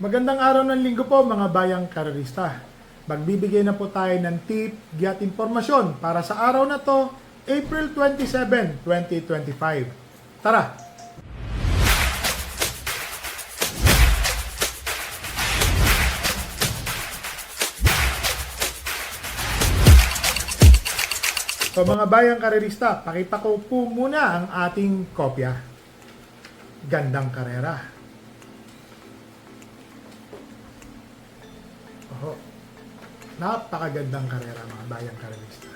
Magandang araw ng linggo po mga bayang karerista. Magbibigay na po tayo ng tip, at impormasyon para sa araw na to, April 27, 2025. Tara! So mga bayang karerista, pakita ko po muna ang ating kopya. Gandang karera. Oho. Napakagandang karera mga bayang karerista.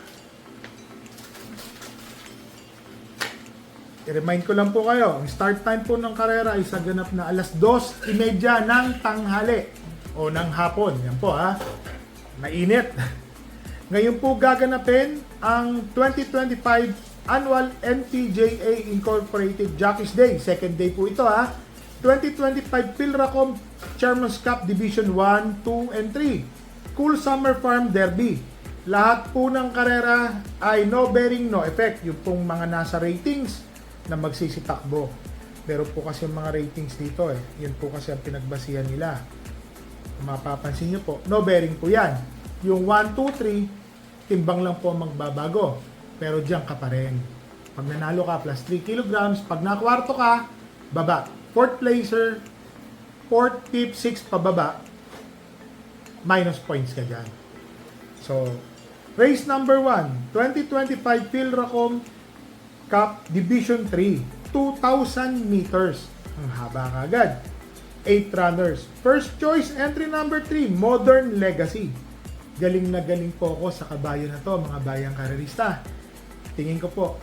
I-remind ko lang po kayo, ang start time po ng karera ay sa ganap na alas 2:30 ng tanghali o ng hapon. Yan po ha. Mainit. Ngayon po gaganapin ang 2025 Annual NPJA Incorporated Jockeys Day. Second day po ito ha. 2025 Philracom Chairman's Cup Division 1, 2, and 3. Cool Summer Farm Derby. Lahat po ng karera ay no bearing, no effect. Yung pong mga nasa ratings na magsisitakbo. Pero po kasi yung mga ratings dito yun po kasi ang pinagbasihan nila. Kung mapapansin nyo po, no bearing po yan. Yung 1, 2, 3, timbang lang po magbabago. Pero diyan ka pa rin. Pag nanalo ka, plus 3 kilograms. Pag nakwarto ka, baba. 4th placer, 4th, 5th, 6th, pababa. Minus points ka dyan. So, race number 1, 2025 Philracom Cup Division 3, 2,000 meters. Ang haba kagad. 8 runners. First choice, entry number 3, Modern Legacy. Galing na galing po ako sa kabayo na to, mga bayang karerista. Tingin ko po,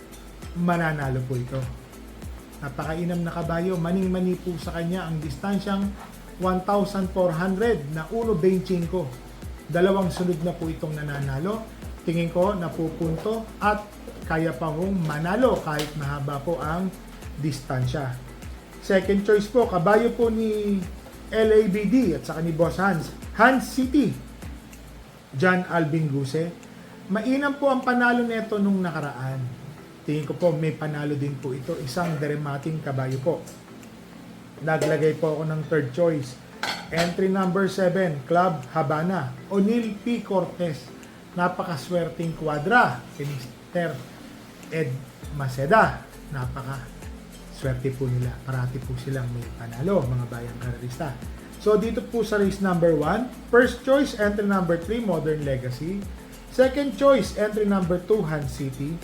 mananalo po ito. Napakainam na kabayo, maning-mani po sa kanya ang distansyang 1,400 na 1.25. Dalawang sunod na po itong nananalo. Tingin ko napupunto at kaya pa hong manalo kahit mahaba po ang distansya. Second choice po, kabayo po ni LABD at saka ni Boss Hans City. John Alvin Guse. Mainam po ang panalo nito nung nakaraan. Tingin ko po may panalo din po ito. Isang deremating kabayo po. Naglagay po ako ng third choice. Entry number 7, Club Habana. O'Neil P. Cortez. Napakaswerteng kwadra. Mr. Ed Maceda. Napakaswerte po nila. Parati po silang may panalo, mga bayang karerista. So dito po sa race number 1, first choice entry number 3, Modern Legacy. Second choice entry number 2, Hans City.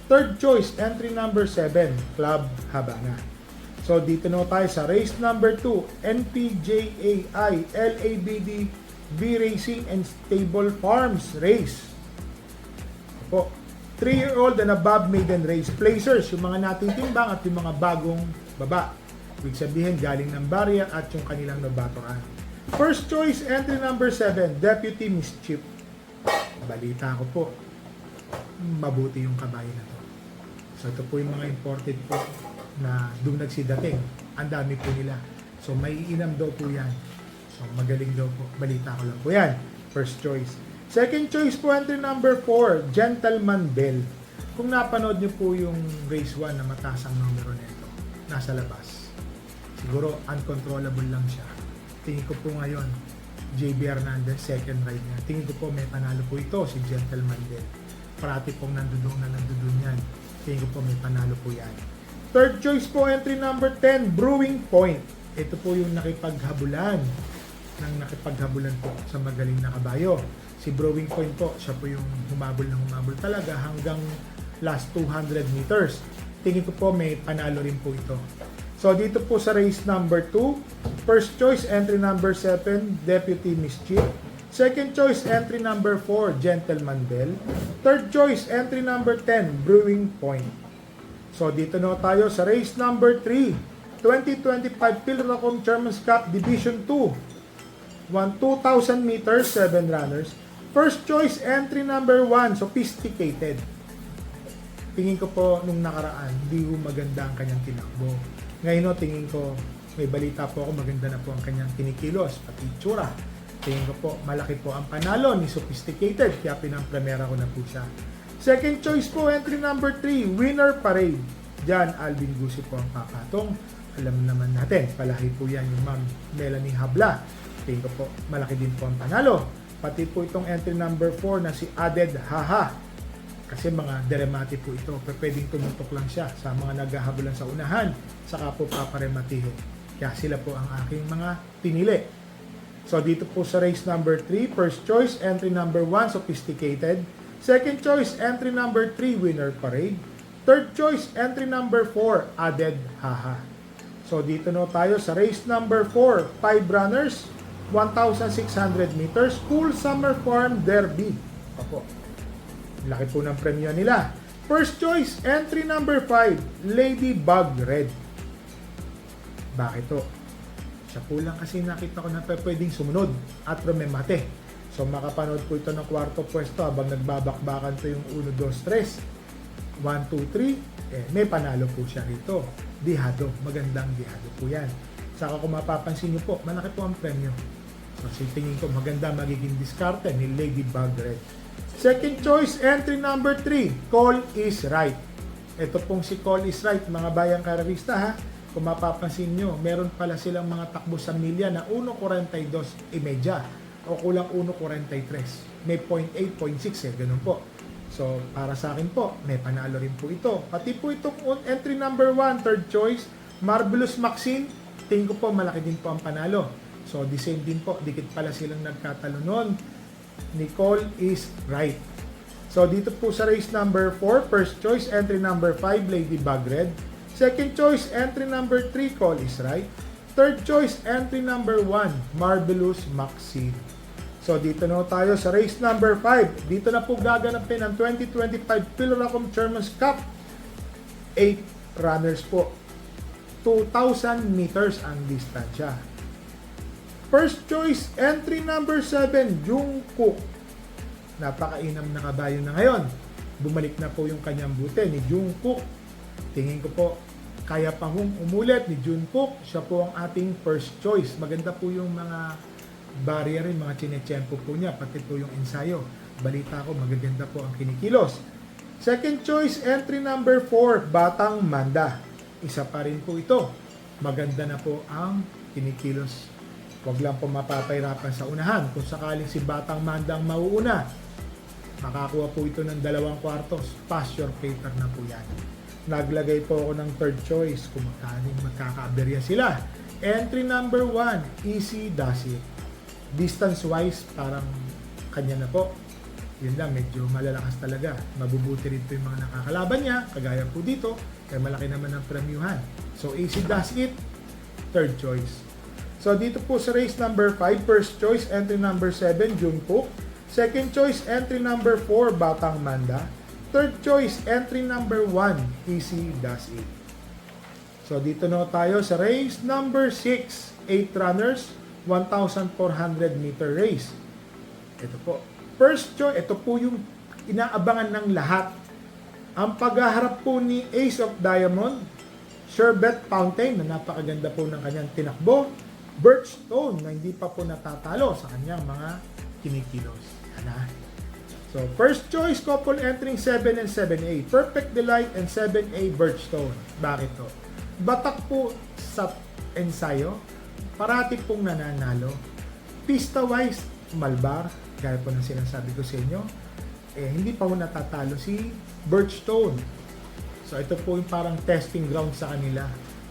Third choice entry number 7, Club Habana. So dito na tayo sa race number 2, NPJAI LABD V Racing and Stable Farms Race. Opo, 3-year-old and above maiden race placers, yung mga natitimbang at yung mga bagong baba. Ibig sabihin, galing ng barrier at yung kanilang nabatoran. First choice, entry number 7, Deputy Mischief. Balita ko po, mabuti yung kabayo na to. So ito po yung mga imported po na doon nagsidating. Ang dami po nila. So may iinam daw po yan. So magaling daw po. Balita ko lang po yan. First choice. Second choice po, entry number 4, Gentleman Bell. Kung napanood nyo po yung race 1 na mataas ang numero nito, nasa labas. Siguro uncontrollable lang siya. Tingin ko po ngayon, JB Hernandez, second ride niya. Tingin ko po may panalo po ito, si Gentleman Bell. Parati pong nandudun yan. Tingin ko po may panalo po yan. Third choice po, entry number 10, Brewing Point. Ito po yung nakipaghabulan po sa magaling na kabayo. Si Brewing Point po, siya po yung humabol talaga hanggang last 200 meters. Tingin ko po may panalo rin po ito. So dito po sa race number 2, first choice entry number 7, Deputy Mischief. Second choice entry number 4, Gentleman Bell. Third choice entry number 10, Brewing Point. So dito na tayo sa race number 3, 2025 Philracom Chairman's Cup Division 2. 2,000 meters, 7 runners. First choice entry number 1, Sophisticated. Tingin ko po nung nakaraan, hindi ko maganda ang kanyang tinakbo. Ngayon tingin ko, may balita po ako, maganda na po ang kanyang kinikilos, pati itsura. Tingin ko po, malaki po ang panalo ni Sophisticated, kaya pinang-premiera ko na po siya. Second choice po, entry number 3, Winner Parade. Diyan, Alvin Guse po ang papatong. Alam naman natin, palahi po yan yung Ma'am Melanie Habla. tingin ko po, malaki din po ang panalo. Pati po itong entry number 4 na si Added Haha. Kasi mga deremate po ito. Pwedeng tumutok lang siya sa mga naghahabulan sa unahan. Saka po paparematihin. Kaya sila po ang aking mga pinili. So dito po sa race number 3, first choice, entry number 1, Sophisticated. Second choice, entry number 3, Winner Parade. Third choice, entry number 4, Added Haha. So dito no tayo sa race number 4, 5 runners, 1,600 meters, Cool Summer Farm Derby. Opo. Laki po ng premyo nila. First choice, entry number 5, Ladybug Red. Bakit to? Siya po lang kasi nakita ko na pwedeng sumunod at rumemate. So makapanood po ito ng kwarto pwesto habang nagbabakbakan po yung 1, 2, 3. 1, 2, 3. May panalo po siya rito. Dihado. Magandang dihado po yan. Saka kung mapapansin nyo po, malaki po ang premyo. So tingin ko maganda magiging diskarte ni Ladybug Red. Second choice, entry number 3, Call is Right. Ito pong si Call is Right, mga bayang karerista ha. Kung mapapansin nyo, meron pala silang mga takbo sa milya na 1.42.5 o kulang 1.43. May 0.8, 0.6 ganun po. So, para sa akin po, may panalo rin po ito. Pati po itong entry number 1, third choice, Marvelous Maxine, tingin ko po malaki din po ang panalo. So, the same din po, dikit pala silang nagkatalo noon. Nicole is Right. So, dito po sa race number 4, first choice, entry number 5, Ladybug Red. Second choice, entry number 3, Call is Right. Third choice, entry number 1, Marvelous Maxine. So, dito na tayo sa race number 5. Dito na po gaganapin ang 2025 Philracom Chairman's Cup. 8 runners po. 2,000 meters ang distansya. First choice, entry number 7, Jungkook. Napakainam na kabayo na ngayon. Bumalik na po yung kanyang buti ni Jungkook. Tingin ko po, kaya pa hong umulit ni Jungkook. Siya po ang ating first choice. Maganda po yung mga barrier rin, mga chinechempo po niya, pati po yung ensayo. Balita ko, magaganda po ang kinikilos. Second choice, entry number 4, Batang Manda. Isa pa rin po ito. Maganda na po ang kinikilos. Huwag lang po mapapahirapan sa unahan. Kung sakaling si Batang Manda ang mauuna, makakuha po ito ng 2 kwartos. Pass your paper na po yan. Naglagay po ako ng third choice kung magkakaaberya sila. Entry number 1, Easy Does It. Distance-wise, parang kanya na po. Yun lang, medyo malalakas talaga. Mabubuti rin po yung mga nakakalaban niya, kagaya po dito, kaya malaki naman ang premyuhan. So, Easy Does It, third choice. So, dito po sa race number 5, first choice, entry number 7, Jungkook. Second choice, entry number 4, Batang Manda. Third choice, entry number 1, Easy Does It. So, dito na tayo sa race number 6, 8 runners, 1,400 meter race. Ito po. First choice, ito po yung inaabangan ng lahat. Ang paghaharap po ni Ace of Diamond, Sherbet Fountain, na napakaganda po ng kanyang tinakbo. Birchstone, na hindi pa po natatalo sa kanyang mga kinikilos. Ana. So, first choice couple entering 7 and 7A. Perfect Delight and 7A Birchstone. Bakit to? Batak po sa ensayo. Parati pong nananalo. Pista-wise, Malbar, gaya po ng sinasabi ko sa inyo, hindi pa po natatalo si Birchstone. So, ito po yung parang testing ground sa kanila.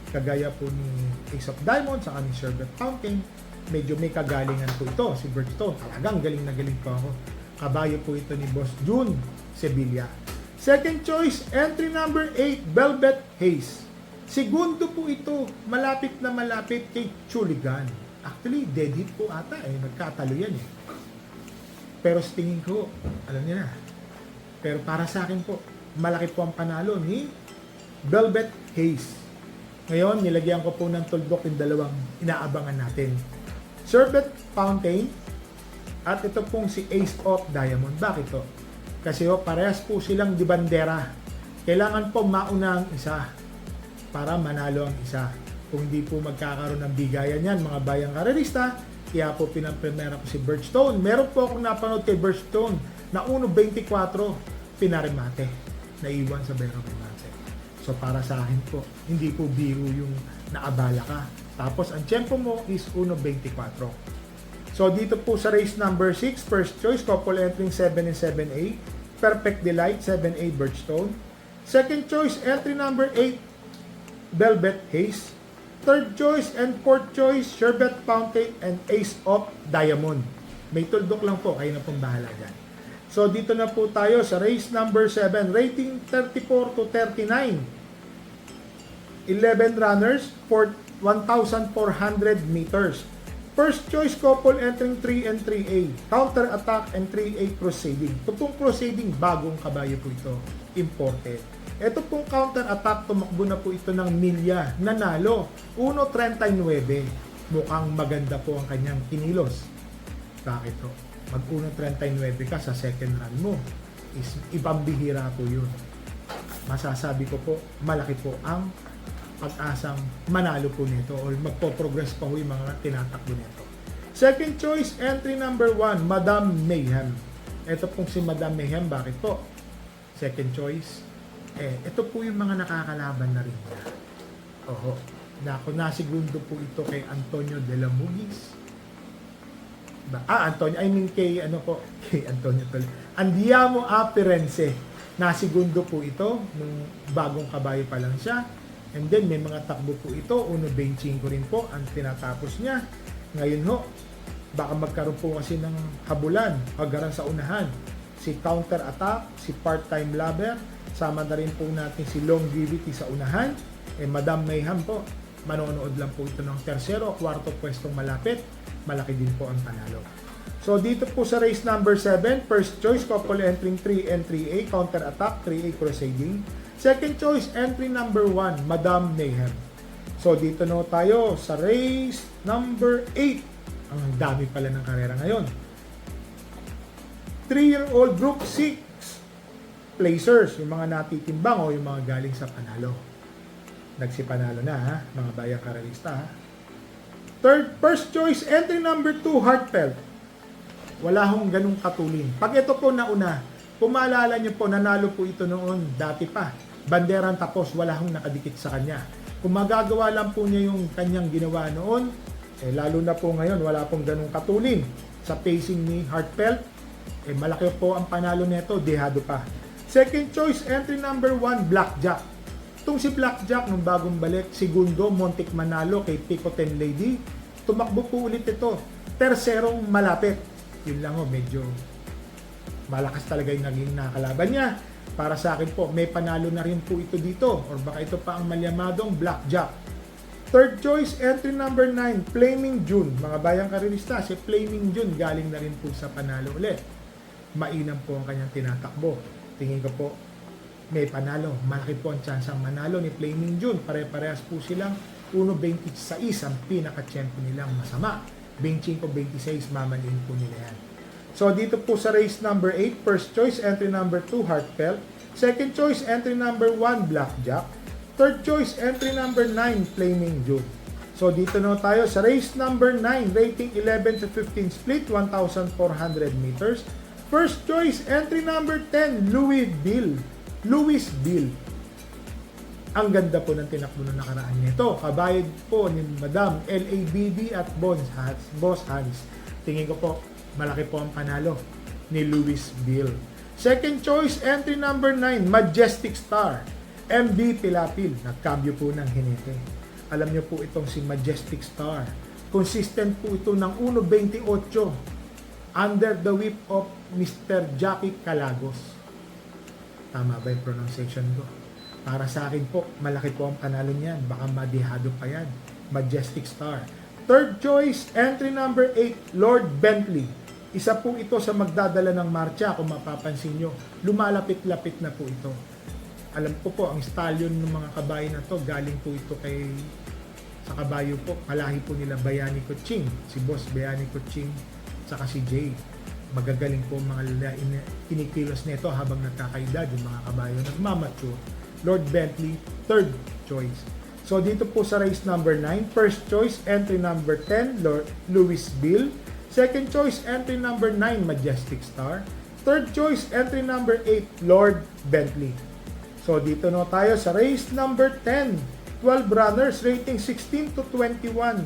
Kagaya po ni Ace of Diamonds, sa ni Sherbet Fountain, medyo may kagalingan po ito, si Birchstone. Talagang galing na galing po ako. Kabayo po ito ni Boss June Sevilla. Second choice, entry number 8, Velvet Haze. Segundo po ito, malapit na malapit kay Chuligan. Actually, dead hit po ata nagkatalo yan Pero sa tingin ko, alam niyo na. Pero para sa akin po, malaki po ang panalo ni Velvet Haze. Ngayon, nilagyan ko po ng tuldok yung 2 inaabangan natin. Sherbet Fountain at ito pong si Ace of Diamond. Bakit to? Kasi parehas po silang di bandera. Kailangan po mauna ang isa para manalo ang isa. Kung hindi po magkakaroon ng bigayan yan, mga bayang karerista, kaya po pinampremera ko si Birchstone. Meron po akong napanood kay Birchstone na 1.24 pinaremate. Naiwan sa Bayang Remate. So, para sa akin po, hindi po biro yung naabala ka. Tapos, ang tempo mo is 1.24. So dito po sa race number 6, first choice, couple entering 7 and 7A, Perfect Delight, 7A Birchstone. Second choice, entry number 8, Velvet Haze. Third choice and fourth choice, Sherbet Fountain and Ace of Diamond. May tuldok lang po, kayo na pong bahala dyan. So dito na po tayo sa race number 7, rating 34 to 39. 11 runners for 1,400 meters. First choice couple entering 3 and 3A, counter attack and 3A proceeding. Ito pong proceeding, bagong kabayo po ito, imported. Ito pong counter attack, tumakbo na po ito ng milya, nanalo, 1.39. Mukhang maganda po ang kanyang kinilos. Bakit po? Mag 1.39 ka sa second run mo, is ibang bihira po yun. Masasabi ko po, malaki po ang pag-asang manalo po nito or magpo-progress pa ho yung mga tinatakbo nito. Second choice, entry number 1, Madam Mayhem. Ito pong si Madam Mayhem, bakit po? Second choice, ito po yung mga nakakalaban na rin niya. Oho, nasigundo po ito kay Antonio de la Mugis. Kay Antonio Tol. Andiamo Aperense. Nasigundo po ito nung bagong kabayo pa lang siya. And then may mga takbo po ito, 1.25 rin po ang tinatapos niya. Ngayon ho, baka magkaroon po kasi ng habulan, hagaran sa unahan. Si Counter Attack, si Part-Time Lover, sama na rin po natin si Longevity sa unahan. Madam Mayhem po, manonood lang po ito ng tersero, kwarto pwestong malapit, malaki din po ang panalo. So dito po sa race number 7, first choice, couple entering 3 and 3A, Counter Attack, 3A Crusading. Second choice, entry number 1, Madam Mayhem. So dito na tayo sa race number 8. Ang dami pala ng karera ngayon. 3-year-old group 6 placers, yung mga natitimbang o yung mga galing sa panalo. Nagsipanalo na ha, mga bayang karalista ha. First choice, entry number 2, Heartfelt. Wala hong ganung katulin. Pag ito po nauna, kung maalala nyo po, nanalo po ito noon, dati pa. Banderang tapos, wala hong nakadikit sa kanya. Kung magagawa lang po niya yung kanyang ginawa noon, lalo na po ngayon, wala pong ganung katulin. Sa pacing ni Heartfelt, malaki po ang panalo nito, dehado pa. Second choice, entry number 1, Blackjack. Itong si Blackjack, nung bagong balik, segundo, Montik manalo kay Picoten Lady. Tumakbo po ulit ito. Terserong malapit. Yun lang ho, medyo malakas talaga yung naging nakalaban niya. Para sa akin po, may panalo na rin po ito dito. Or baka ito pa ang malyamadong Blackjack. Third choice, entry number 9, Flaming June. Mga bayang karilista, si Flaming June galing na rin po sa panalo ulit. Mainam po ang kanyang tinatakbo. Tingin ko po, may panalo. Malaki po ang chance ang manalo ni Flaming June. Pare-parehas po silang 1.26 ang pinaka-champion nilang masama. 25-26, mamaliin po nila yan. So, dito po sa race number 8, first choice, entry number 2, Heartfelt. Second choice, entry number 1, Blackjack. Third choice, entry number 9, Flaming June. So, dito na tayo sa race number 9, rating 11 to 15 split, 1,400 meters. First choice, entry number 10, Louis Bill. Ang ganda po ng tinakbo na nakaraan nito. Kabayad po ni Madam LABD at Boss Hans. Tingin ko po, malaki po ang panalo ni Louis Bill. Second choice, entry number 9, Majestic Star. MB Pilapil. Nagkambyo po ng hinete. Alam niyo po itong si Majestic Star. Consistent po ito ng 1.28 under the whip of Mr. Jackie Calagos. Tama ba yung pronunciation ko? Para sa akin po, malaki po ang panalo niyan. Baka madihado pa yan. Majestic Star. Third choice, entry number 8, Lord Bentley. Isa po ito sa magdadala ng marcha. Kung mapapansin nyo, lumalapit-lapit na po ito. Alam ko po, ang stallion ng mga kabayo na to, galing po ito sa kabayo po. Kalahi po nila Bayani Kuching. Si Boss Bayani Kuching, saka si Jay. Magagaling po mga kinikilos nito habang nagkakaedad yung mga kabayo nagmamature. Lord Bentley, third choice. So dito po sa race number 9, first choice, entry number 10, Louis Bill. Second choice, entry number 9, Majestic Star. Third choice, entry number 8, Lord Bentley. So dito na tayo sa race number 10, 12 runners, rating 16 to 21.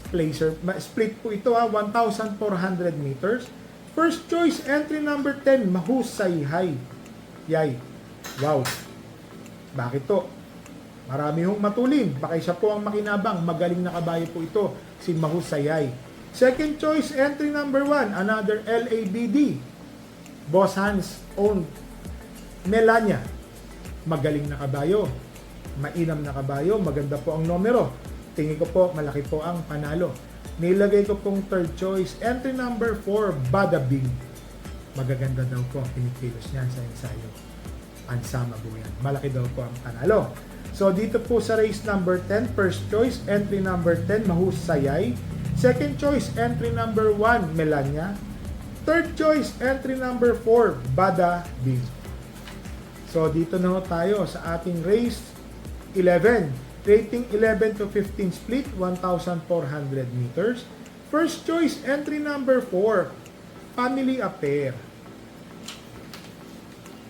placer. Split po ito 1,400 meters. First choice, entry number 10, Mahusayhay. Yay. Wow. Bakit to? Marami hong matulin. Baka isa po ang makinabang. Magaling na kabayo po ito, si Mahusayhay. Second choice, entry number 1, another LABD. Boss Hans owned Melania. Magaling na kabayo. Mainam na kabayo. Maganda po ang numero. Tingin ko po, malaki po ang panalo. Nilagay ko pong third choice, entry number 4, Badabing. Magaganda daw po ang pinipilos niyan sa ensayo. Ansama po yan. Malaki daw po ang panalo. So dito po sa race number 10, first choice, entry number 10, Mahusayhay. Second choice, entry number 1, Melania. Third choice, entry number 4, Badabing. So dito na tayo sa ating race 11. Rating 11 to 15 split, 1,400 meters. First choice, entry number 4, Family Affair.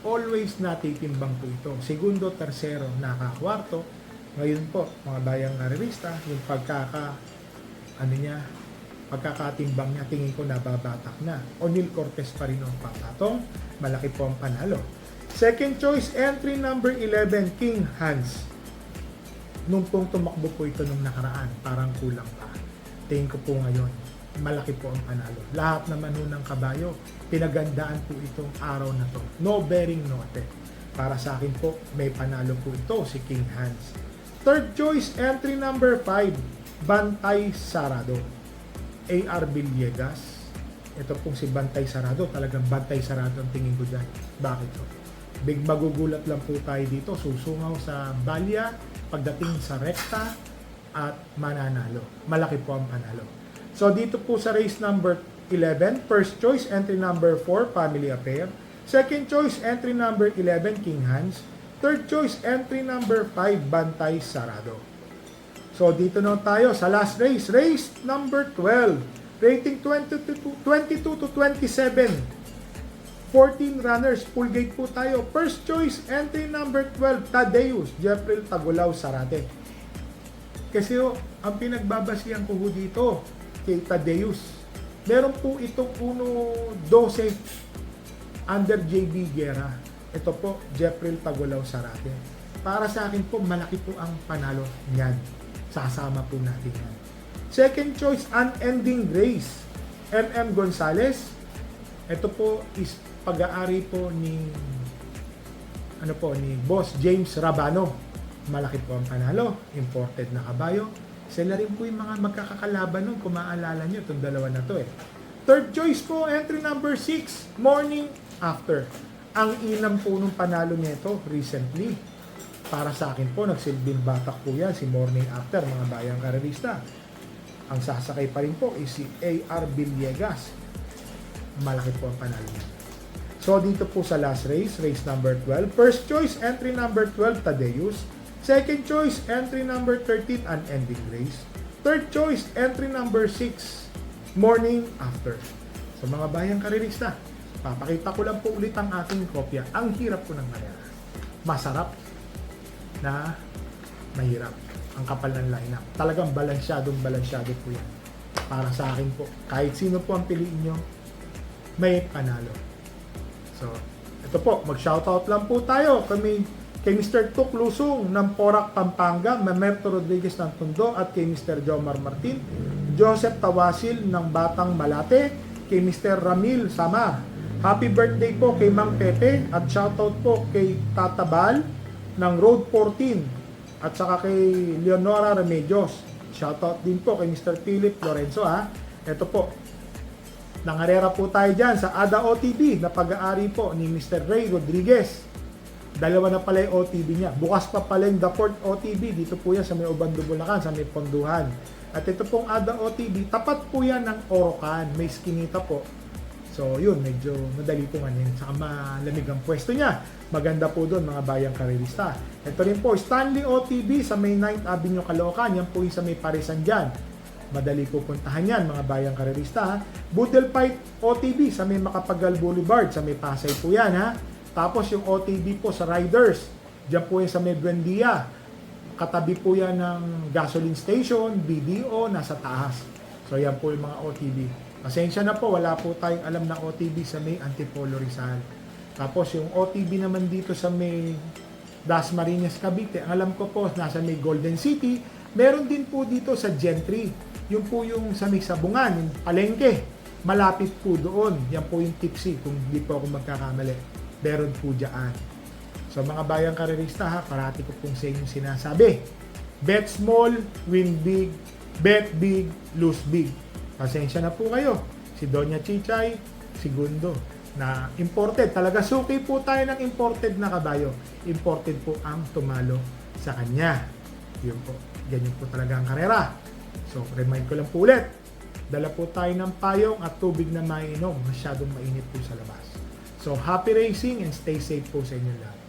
Always natitimbang po ito. Segundo, tersero, nakakwarto. Ngayon po, mga bayang karerista, yung pagkakatimbang niya, tingin ko nababatak na. O'Neal Cortez pa rin ang papatong. Malaki po ang panalo. Second choice, entry number 11, King Hans. Nung pong tumakbo po ito nung nakaraan, parang kulang pa. Tingin ko po ngayon, malaki po ang panalo. Lahat naman ng kabayo, pinagandaan po itong araw na to. No bearing note. Para sa akin po, may panalo po ito, si King Hans. Third choice, entry number 5, Bantay Sarado. A.R. Villegas. Ito pong si Bantay Sarado, talagang Bantay Sarado ang tingin ko dyan. Bakit to? Big magugulat lang po tayo dito, susungaw sa balya, pagdating sa rekta at mananalo. Malaki po ang panalo. So dito po sa race number 11, first choice, entry number 4, Family Affair. Second choice, entry number 11, King Hans. Third choice, entry number 5, Bantay Sarado. So dito na tayo sa last race, race number 12. Rating 22 to 27. 14 runners, full gate po tayo. First choice, entry number 12, Tadeus Jeffrey Tagulaw Sarate. Kasi ang pinagbabasihan ko dito kay Tadeus, meron po itong 1-12 under JB Guerra. Ito po, Jeffrey Tagulaw Sarate. Para sa akin po, malaki po ang panalo niyan. Sasama po natin yan. Second choice, Unending Grace, MM Gonzales. Ito po is pag-aari po ni Boss James Rabano. Malaki po ang panalo, imported na kabayo. Sila rin po yung mga magkakakalaban nun, kung maaalala nyo itong dalawa na to Third choice po, entry number 6, Morning After. Ang inam po nung panalo nito recently. Para sa akin po, nagsilbing batak po yan si Morning After, mga bayang karerista. Ang sasakay pa rin po is si A.R. Villegas. Malaki po ang panalo niya. So dito po sa last race, race number 12. First choice, entry number 12, Tadeus. Second choice, entry number 13, Unending Grace. Third choice, entry number 6, Morning After. So mga bayang karerista, papakita ko lang po ulit ang aking kopya. Ang hirap po ng manera. Masarap na mahirap. Ang kapal ng lineup. Talagang balansyado po yan. Para sa akin po, kahit sino po ang piliin nyo, may panalo. So, ito po, mag-shoutout lang po tayo kay Mr. Tuk Lusong ng Porac, Pampanga, Mamerto Rodriguez ng Tondo at kay Mr. Jomar Martin, Joseph Tawasil ng Batang Malate, kay Mr. Ramil Samar. Happy birthday po kay Mang Pepe at shoutout po kay Tata Bal ng Road 14 at saka kay Leonora Remedios. Shoutout din po kay Mr. Philip Lorenzo Ito po, nangarera po tayo dyan sa ADA OTB na pag-aari po ni Mr. Ray Rodriguez. Dalawa na pala yung OTB niya. Bukas pa pala yung The Port OTB. Dito po yan sa may Obando, Bulacan, sa may Ponduhan. At ito pong ADA OTB, tapat po yan ng Orocan. May skinita po. So yun, medyo madali po nga yun. Saka malamig ang pwesto niya. Maganda po doon mga bayang karerista. Ito rin po, Stanley OTB sa may 9th Avenue, Caloocan. Yan po yung sa may Parisan dyan. Madali po puntahan yan mga bayang karerista. Budel Fight OTB sa may Makapagal Boulevard, sa may Pasay po yan Tapos yung OTB po sa Riders, dyan po yan sa may Buendia. Katabi po yan ng gasoline station, BDO, nasa taas. So yan po yung mga OTB. Pasensya na po, wala po tayong alam na OTB sa may Antipolo Rizal. Tapos yung OTB naman dito sa may Dasmariñas Cavite, ang alam ko po nasa may Golden City. Meron din po dito sa Gentry. Yung po yung sa may Sabungan, yung palengke. Malapit po doon. Yan po yung tipsy kung hindi po ako magkakamali. Meron po dyan. So mga bayang karerista ha, parati ko pong sa inyo sinasabi. Bet small, win big. Bet big, lose big. Pasensya na po kayo. Si Doña Chichay, segundo. Na imported. Talaga suki po tayo ng imported na kabayo. Imported po ang tumalo sa kanya. Yun po. Ganyan po talaga ang karera. So, remind ko lang po ulit. Dala po tayo ng payong at tubig na mainom. Masyadong mainit po sa labas. So, happy racing and stay safe po sa inyo lahat.